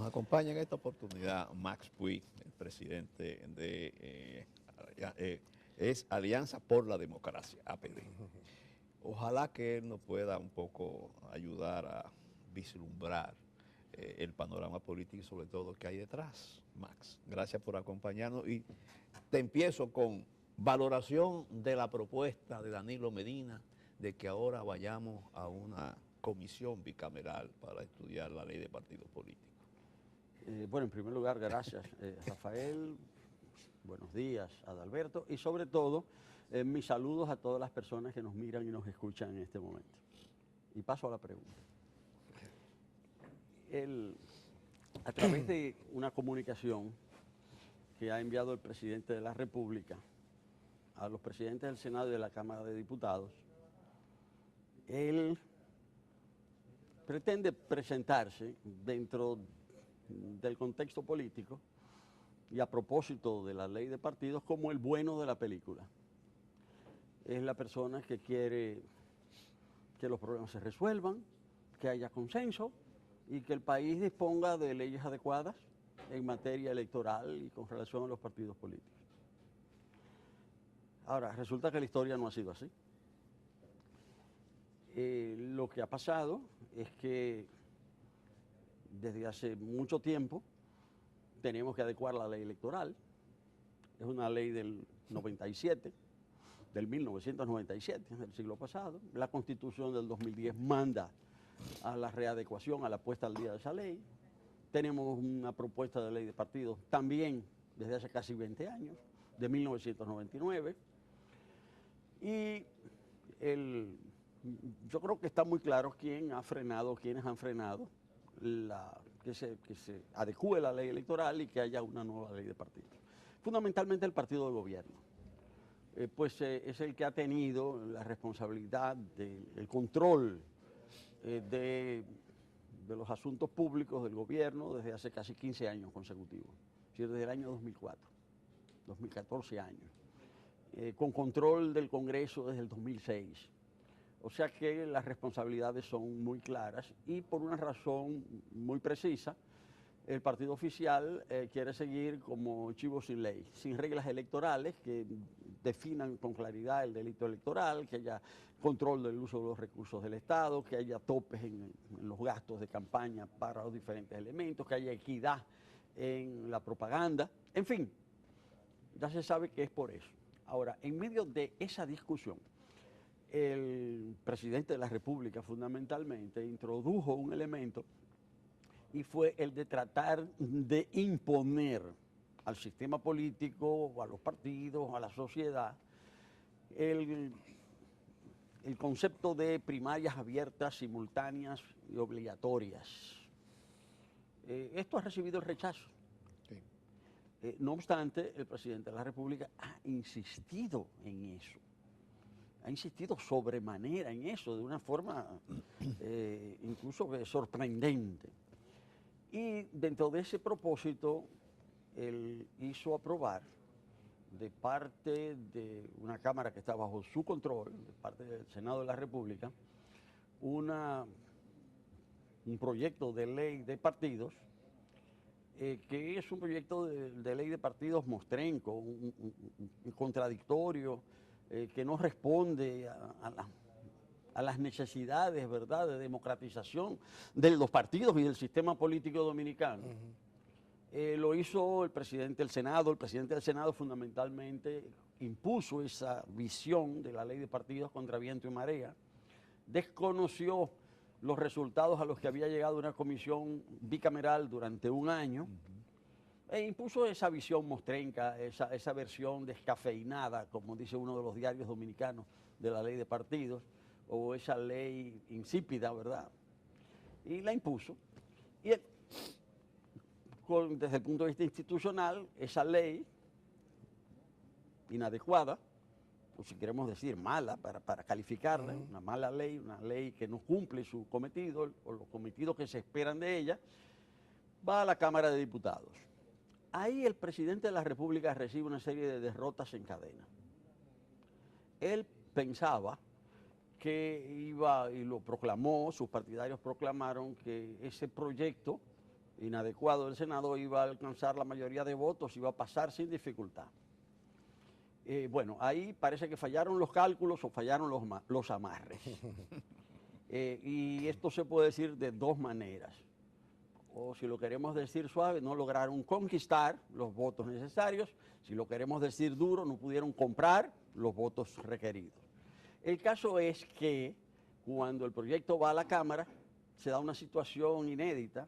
acompaña en esta oportunidad Max Puig, el presidente de es Alianza por la Democracia, APD. Ojalá que él nos pueda un poco ayudar a vislumbrar el panorama político y sobre todo qué hay detrás. Max, gracias por acompañarnos y te empiezo con valoración de la propuesta de Danilo Medina de que ahora vayamos a una comisión bicameral para estudiar la ley de partidos políticos. Bueno, en primer lugar, gracias, Rafael. Buenos días, Adalberto. Y sobre todo, mis saludos a todas las personas que nos miran y nos escuchan en este momento. Y paso a la pregunta. A través de una comunicación que ha enviado el presidente de la República a los presidentes del Senado y de la Cámara de Diputados, él pretende presentarse dentro del contexto político y a propósito de la ley de partidos como el bueno de la película. Es la persona que quiere que los problemas se resuelvan, que haya consenso y que el país disponga de leyes adecuadas en materia electoral y con relación a los partidos políticos. Ahora, resulta que la historia no ha sido así. Lo que ha pasado es que desde hace mucho tiempo tenemos que adecuar la ley electoral. Es una ley del 97, del 1997, del siglo pasado. La Constitución del 2010 manda a la readecuación, a la puesta al día de esa ley. Tenemos una propuesta de ley de partidos también desde hace casi 20 años, de 1999. Y yo creo que está muy claro quién ha frenado, quiénes han frenado que se adecúe la ley electoral y que haya una nueva ley de partidos. Fundamentalmente el partido de gobierno, es el que ha tenido la responsabilidad del control de los asuntos públicos del gobierno desde hace casi 15 años consecutivos, es decir, desde el año 2004, 2014 años, con control del Congreso desde el 2006. O sea que las responsabilidades son muy claras y por una razón muy precisa, el partido oficial quiere seguir como chivo sin ley, sin reglas electorales que definan con claridad el delito electoral, que haya control del uso de los recursos del Estado, que haya topes en los gastos de campaña para los diferentes elementos, que haya equidad en la propaganda, en fin, ya se sabe que es por eso. Ahora, en medio de esa discusión, el presidente de la República fundamentalmente introdujo un elemento y fue el de tratar de imponer al sistema político, a los partidos, a la sociedad, el concepto de primarias abiertas, simultáneas y obligatorias. Esto ha recibido el rechazo. Sí. No obstante, el presidente de la República ha insistido en eso. Ha insistido sobremanera en eso, de una forma incluso sorprendente. Y dentro de ese propósito, él hizo aprobar de parte de una Cámara que está bajo su control, de parte del Senado de la República, un proyecto de ley de partidos, que es un proyecto de ley de partidos mostrenco, un contradictorio, que no responde a las necesidades, ¿verdad?, de democratización de los partidos y del sistema político dominicano. Lo hizo el presidente del Senado. El presidente del Senado fundamentalmente impuso esa visión de la ley de partidos contra viento y marea, desconoció los resultados a los que había llegado una comisión bicameral durante un año, e impuso esa visión mostrenca, esa versión descafeinada, como dice uno de los diarios dominicanos, de la ley de partidos, o esa ley insípida, ¿verdad? Y la impuso. Y desde el punto de vista institucional, esa ley inadecuada, o si queremos decir mala, para calificarla, una mala ley, una ley que no cumple su cometido, o los cometidos que se esperan de ella, va a la Cámara de Diputados. Ahí el presidente de la República recibe una serie de derrotas en cadena. Él pensaba que iba, y lo proclamó, sus partidarios proclamaron que ese proyecto inadecuado del Senado iba a alcanzar la mayoría de votos, iba a pasar sin dificultad. Bueno, ahí parece que fallaron los cálculos o fallaron los amarres. Y esto se puede decir de dos maneras. O si lo queremos decir suave, no lograron conquistar los votos necesarios. Si lo queremos decir duro, no pudieron comprar los votos requeridos. El caso es que cuando el proyecto va a la Cámara, se da una situación inédita,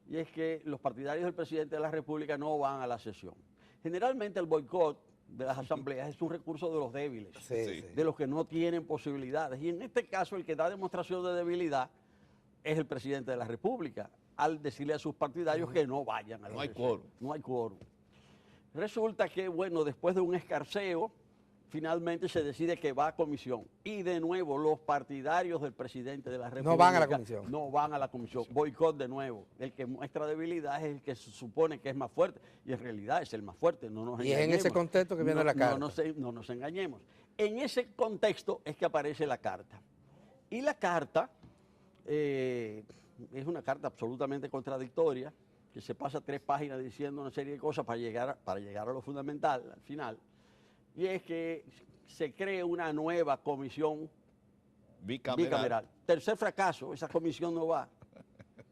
y es que los partidarios del presidente de la República no van a la sesión. Generalmente el boicot de las asambleas es un recurso de los débiles, de los que no tienen posibilidades. Y en este caso el que da demostración de debilidad es el presidente de la República, al decirle a sus partidarios que no vayan a la sesión. No hay quórum. No hay quórum. Resulta que, bueno, después de un escarceo, finalmente se decide que va a comisión. Y de nuevo, los partidarios del presidente de la República no van a la comisión. No van a la comisión. Boicot de nuevo. El que muestra debilidad es el que se supone que es más fuerte. Y en realidad es el más fuerte. No nos engañemos. Y es en ese contexto que viene la carta. No nos engañemos. En ese contexto es que aparece la carta. Y la carta es una carta absolutamente contradictoria, que se pasa 3 páginas diciendo una serie de cosas para llegar a lo fundamental al final. Y es que se cree una nueva comisión bicameral. Tercer fracaso, esa comisión no va.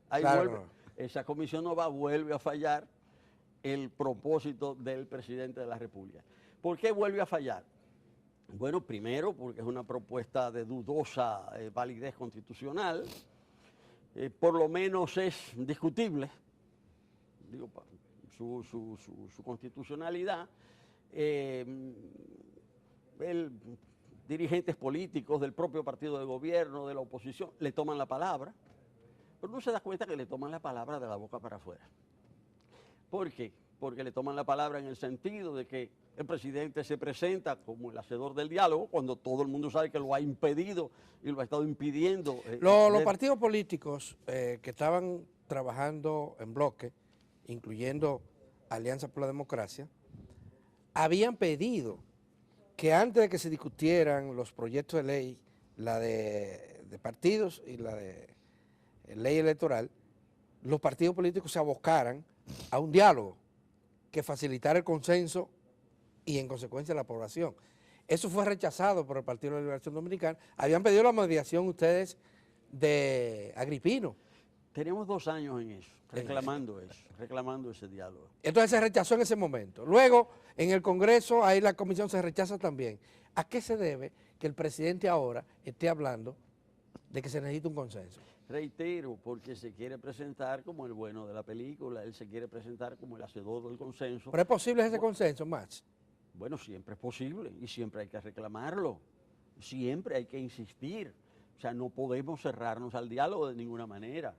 Ahí claro, esa comisión no va, vuelve a fallar el propósito del presidente de la República. ¿Por qué vuelve a fallar? Bueno, primero porque es una propuesta de dudosa validez constitucional, por lo menos es discutible, digo, su constitucionalidad. Dirigentes políticos del propio partido de gobierno, de la oposición, le toman la palabra, pero no se da cuenta que le toman la palabra de la boca para afuera. ¿Por qué? Porque le toman la palabra en el sentido de que el presidente se presenta como el hacedor del diálogo, cuando todo el mundo sabe que lo ha impedido y lo ha estado impidiendo. Los partidos políticos que estaban trabajando en bloque, incluyendo Alianza por la Democracia, habían pedido que antes de que se discutieran los proyectos de ley, la de partidos y la de ley electoral, los partidos políticos se abocaran a un diálogo que facilitara el consenso y en consecuencia la aprobación. Eso fue rechazado por el Partido de la Liberación Dominicana. Habían pedido la mediación ustedes de Agripino. Tenemos 2 años en eso, reclamando ese diálogo. Entonces se rechazó en ese momento. Luego, en el Congreso, ahí la comisión se rechaza también. ¿A qué se debe que el presidente ahora esté hablando de que se necesita un consenso? Reitero, porque se quiere presentar como el bueno de la película, él se quiere presentar como el hacedor del consenso. ¿Pero es posible ese consenso, Max? Bueno, siempre es posible y siempre hay que reclamarlo, siempre hay que insistir. O sea, no podemos cerrarnos al diálogo de ninguna manera.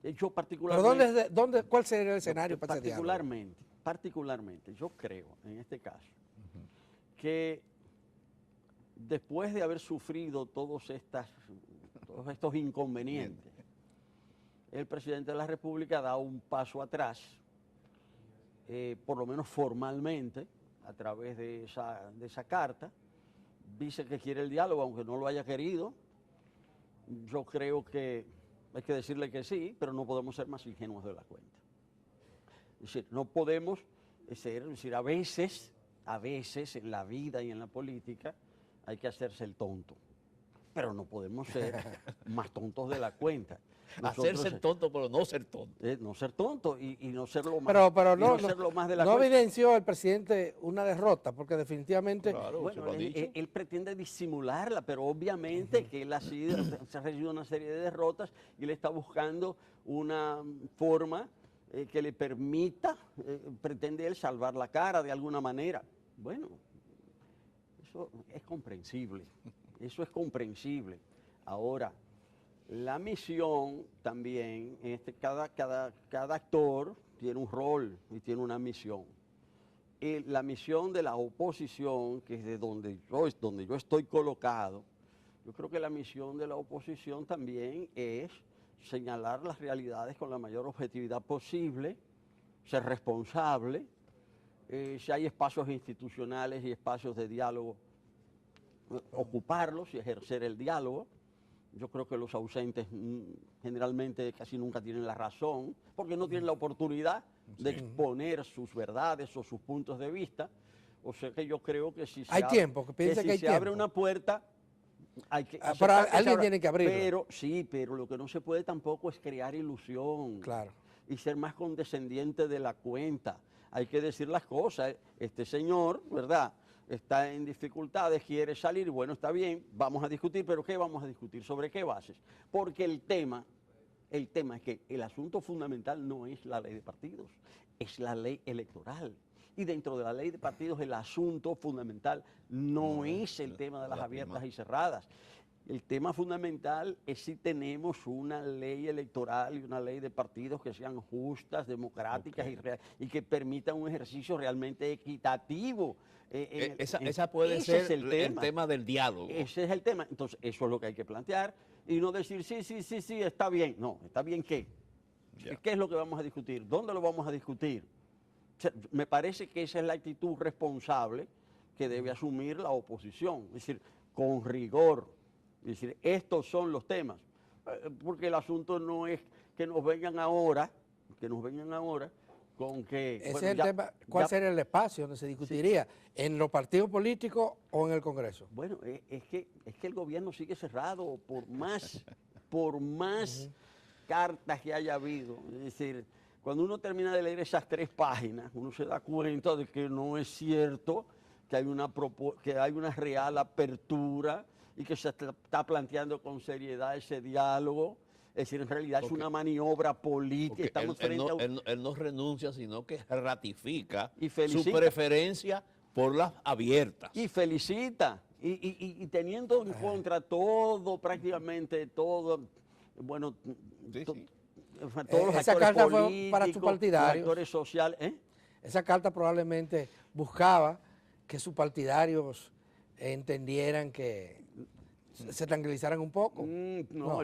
Yo particularmente... ¿Pero cuál sería el escenario para ese diálogo? Particularmente, yo creo, en este caso, que después de haber sufrido todos estos inconvenientes, el presidente de la República da un paso atrás, por lo menos formalmente, a través de esa carta, dice que quiere el diálogo, aunque no lo haya querido. Yo creo que hay que decirle que sí, pero no podemos ser más ingenuos de la cuenta. Es decir, no podemos ser, a veces en la vida y en la política hay que hacerse el tonto, pero no podemos ser más tontos de la cuenta. Hacerse el tonto, pero no ser tonto. No ser tonto y no ser lo más, pero no ser lo más de la cuenta. ¿No evidenció el presidente una derrota? Porque definitivamente... Claro, bueno, él pretende disimularla, pero obviamente que él se ha recibido una serie de derrotas y él está buscando una forma que le permita, pretende él salvar la cara de alguna manera. Bueno, eso es comprensible, Ahora, la misión también, cada actor tiene un rol y tiene una misión. La misión de la oposición, que es de donde yo estoy colocado, yo creo que la misión de la oposición también es señalar las realidades con la mayor objetividad posible, ser responsable, si hay espacios institucionales y espacios de diálogo, ocuparlos y ejercer el diálogo. Yo creo que los ausentes generalmente casi nunca tienen la razón, porque no tienen la oportunidad de exponer sus verdades o sus puntos de vista. O sea que yo creo que si se Hay abre, tiempo, que piensa que hay si se abre tiempo. una puerta, hay que Pero aceptar que se alguien abra. tiene que abrirla. Pero sí, pero lo que no se puede tampoco es crear ilusión. Claro. Y ser más condescendiente de la cuenta. Hay que decir las cosas. Este señor, ¿verdad?, está en dificultades, quiere salir, bueno, está bien, vamos a discutir, pero ¿qué vamos a discutir? ¿Sobre qué bases? Porque el tema es que el asunto fundamental no es la ley de partidos, es la ley electoral. Y dentro de la ley de partidos el asunto fundamental no es el tema de las abiertas y cerradas. El tema fundamental es si tenemos una ley electoral y una ley de partidos que sean justas, democráticas y que permitan un ejercicio realmente equitativo. Esa puede Ese ser es el tema del diálogo. Ese es el tema. Entonces, eso es lo que hay que plantear y no decir, sí, está bien. No, ¿está bien qué? Ya. ¿Qué es lo que vamos a discutir? ¿Dónde lo vamos a discutir? O sea, me parece que esa es la actitud responsable que debe asumir la oposición. Es decir, con rigor. Es decir, estos son los temas. Porque el asunto no es que nos vengan ahora con que... Ese bueno, es el tema. ¿Cuál sería el espacio donde se discutiría? ¿En los partidos políticos o en el Congreso? Bueno, es que el gobierno sigue cerrado por más cartas que haya habido. Es decir, cuando uno termina de leer esas 3 páginas, uno se da cuenta de que no es cierto que hay una real apertura y que se está planteando con seriedad ese diálogo. Es decir, en realidad es una maniobra política. Estamos Él no renuncia, sino que ratifica Y su felicita. preferencia por las abiertas. Y felicita. Y teniendo en contra prácticamente todo, bueno, Sí, sí. todos los Esa actores carta fue políticos, para sus partidarios. los actores sociales. Esa carta probablemente buscaba que sus partidarios entendieran que se tranquilizaran un poco. No.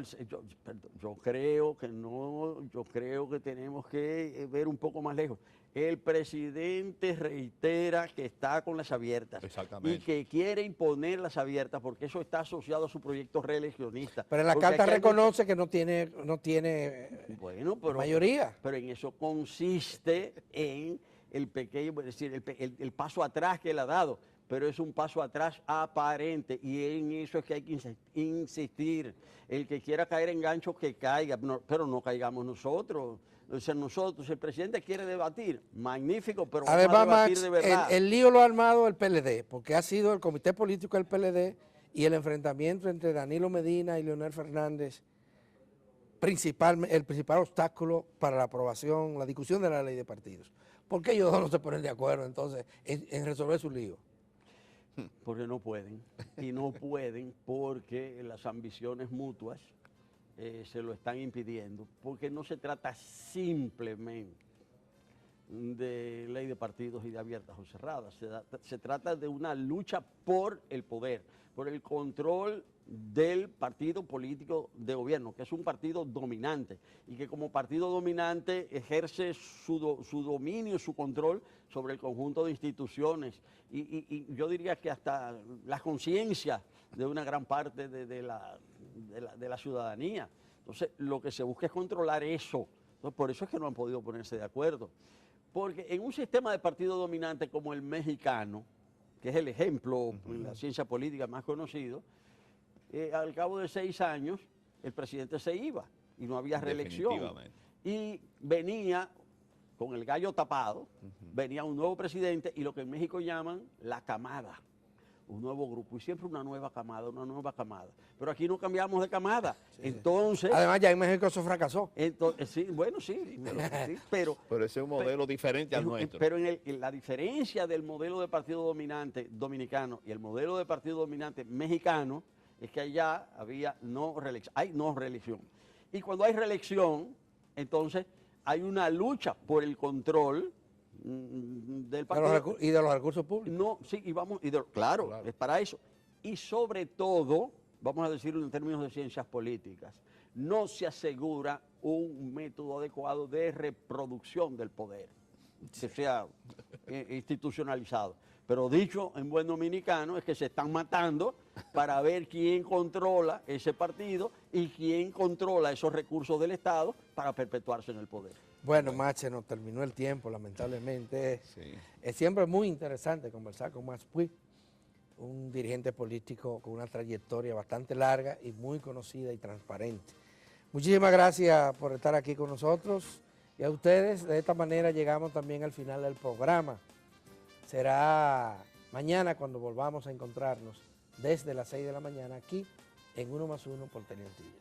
Yo creo que no, yo creo que tenemos que ver un poco más lejos. El presidente reitera que está con las abiertas. Exactamente. Y que quiere imponer las abiertas porque eso está asociado a su proyecto reeleccionista. Pero en la Porque carta aquí hay reconoce que no tiene bueno, pero, mayoría. Pero en eso consiste en el pequeño, es decir, el paso atrás que él ha dado. Pero es un paso atrás aparente y en eso es que hay que insistir. El que quiera caer en gancho, que caiga, pero no caigamos nosotros. O sea, el presidente quiere debatir, magnífico, pero vamos Además, a debatir Max, de verdad. el lío lo ha armado el PLD, porque ha sido el comité político del PLD y el enfrentamiento entre Danilo Medina y Leonel Fernández, el principal obstáculo para la aprobación, la discusión de la ley de partidos. ¿Por qué ellos dos no se ponen de acuerdo entonces en resolver su lío? Porque no pueden. Y no pueden porque las ambiciones mutuas se lo están impidiendo. Porque no se trata simplemente de ley de partidos y de abiertas o cerradas. Se trata de una lucha por el poder, por el control del partido político de gobierno, que es un partido dominante y que como partido dominante ejerce su dominio, su control sobre el conjunto de instituciones y yo diría que hasta la conciencia de una gran parte de la ciudadanía. Entonces, lo que se busca es controlar eso. Entonces, por eso es que no han podido ponerse de acuerdo. Porque en un sistema de partido dominante como el mexicano, que es el ejemplo en la ciencia política más conocido, al cabo de 6 años el presidente se iba y no había reelección. Y venía con el gallo tapado, venía un nuevo presidente y lo que en México llaman la camada, un nuevo grupo y siempre una nueva camada. Pero aquí no cambiamos de camada. Sí. Entonces... Además ya en México eso fracasó. Entonces, sí, bueno, sí, pero ese es un modelo diferente al nuestro. Pero en la diferencia del modelo de partido dominante dominicano y el modelo de partido dominante mexicano es que allá había hay no reelección. Y cuando hay reelección, entonces hay una lucha por el control del partido. Y de los recursos públicos. No, sí, claro, es para eso. Y sobre todo, vamos a decirlo en términos de ciencias políticas, no se asegura un método adecuado de reproducción del poder, que sea institucionalizado. Pero dicho en buen dominicano es que se están matando para ver quién controla ese partido y quién controla esos recursos del Estado para perpetuarse en el poder. Bueno, Mache, nos terminó el tiempo, lamentablemente. Sí. Es siempre muy interesante conversar con Max Puig, un dirigente político con una trayectoria bastante larga y muy conocida y transparente. Muchísimas gracias por estar aquí con nosotros y a ustedes. De esta manera llegamos también al final del programa. Será mañana cuando volvamos a encontrarnos desde las 6 de la mañana aquí en 1+1 por Teleantillas.